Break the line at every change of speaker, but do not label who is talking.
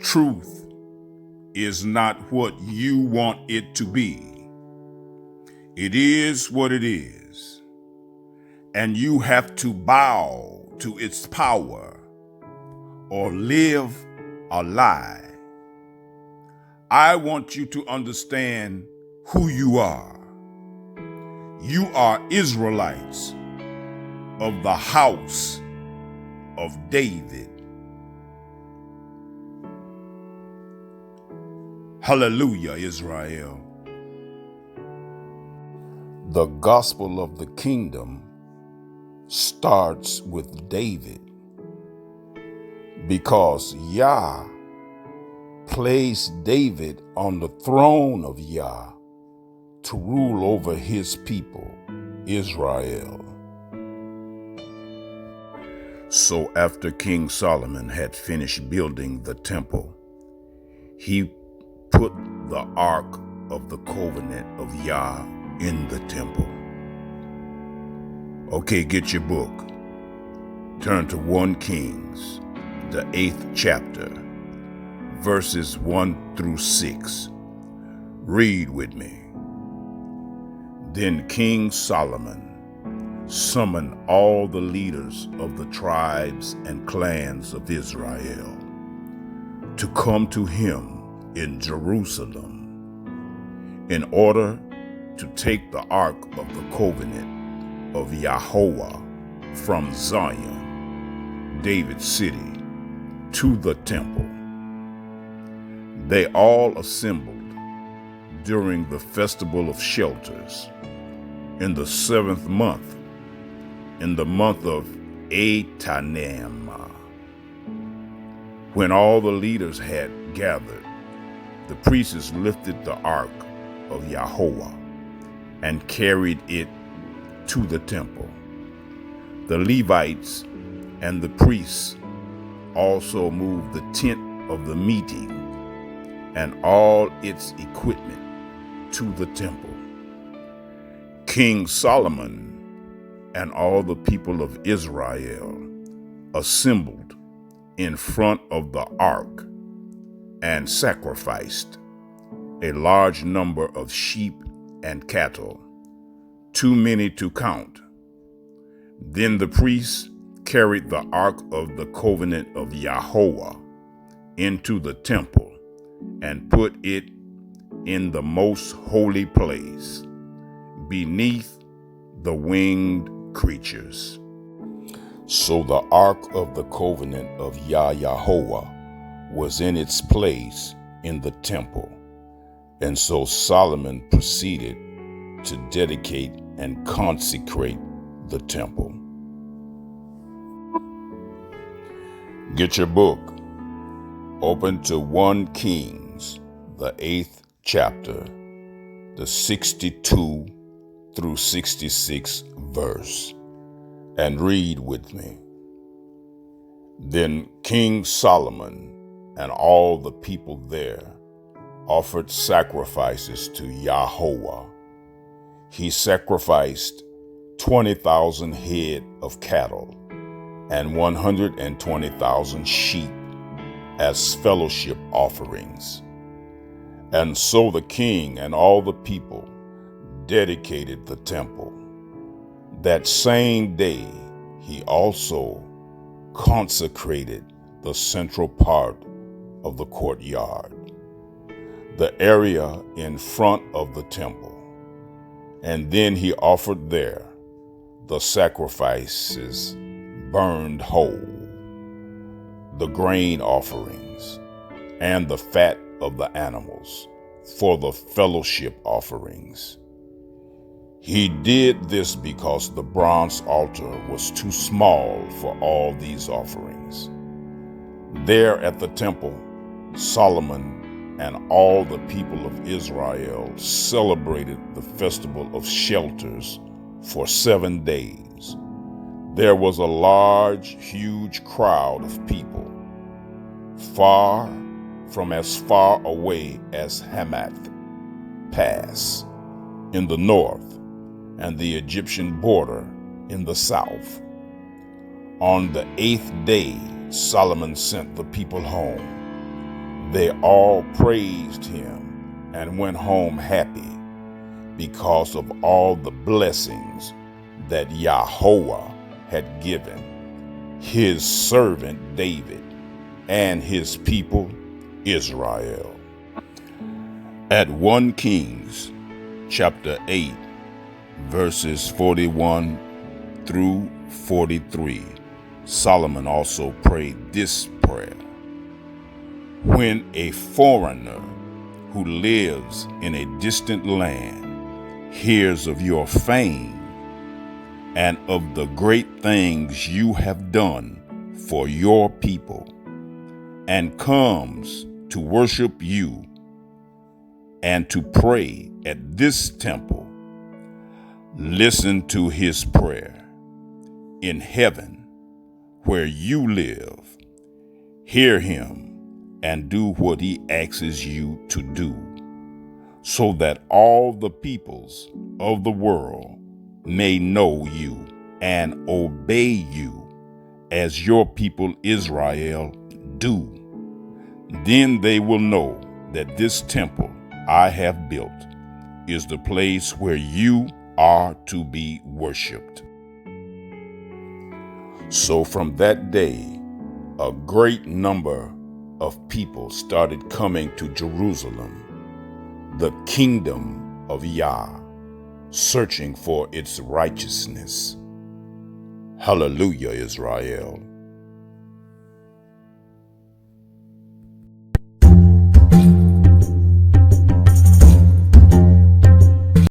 truth is not what you want it to be. It is what it is, and you have to bow to its power or live a lie. I want you to understand who you are. You are Israelites of the house of David. Hallelujah, Israel. The gospel of the kingdom starts with David because YAH placed David on the throne of YAH to rule over his people, Israel. So after King Solomon had finished building the temple, he put the Ark of the Covenant of YAH in the temple. Okay, get your book. Turn to 1 Kings, the 8th chapter, verses 1 through 6. Read with me. Then King Solomon summoned all the leaders of the tribes and clans of Israel to come to him in Jerusalem in order to take the Ark of the Covenant of YAHOAH from Zion, David's city, to the temple. They all assembled during the festival of shelters in the 7th month, in the month of Etanim. When all the leaders had gathered, the priests lifted the Ark of YAHOAH and carried it to the temple. The Levites and the priests also moved the tent of the meeting and all its equipment to the temple. King Solomon and all the people of Israel assembled in front of the ark and sacrificed a large number of sheep and cattle, too many to count. Then the priests carried the Ark of the Covenant of YAHOAH into the temple and put it in the most holy place, beneath the winged creatures. So the Ark of the Covenant of YAHOAH was in its place in the temple. And so Solomon proceeded to dedicate and consecrate the temple. Get your book. Open to 1 Kings, the 8th chapter, the 62 through 66 verse, and read with me. Then King Solomon and all the people there offered sacrifices to YAHOAH. He sacrificed 20,000 head of cattle and 120,000 sheep as fellowship offerings. And so the king and all the people dedicated the temple. That same day, he also consecrated the central part of the courtyard, the area in front of the temple. And then he offered there the sacrifices burned whole, the grain offerings, and the fat of the animals for the fellowship offerings. He did this because the bronze altar was too small for all these offerings. There at the temple, Solomon and all the people of Israel celebrated the festival of shelters for 7 days. There was a large, huge crowd of people, from as far away as Hamath Pass in the north and the Egyptian border in the south. On the 8th day, Solomon sent the people home. They all praised him and went home happy because of all the blessings that YAHOAH had given his servant David and his people Israel. At 1 Kings chapter 8, verses 41 through 43, Solomon also prayed this prayer. When a foreigner who lives in a distant land hears of your fame and of the great things you have done for your people, and comes to worship you and to pray at this temple, listen to his prayer. In heaven, where you live, hear him and do what he asks you to do, so that all the peoples of the world may know you and obey you as your people Israel do. Then they will know that this temple I have built is the place where you are to be worshiped. So from that day, a great number of people started coming to Jerusalem, the kingdom of YAH, searching for its righteousness. Hallelujah, Israel.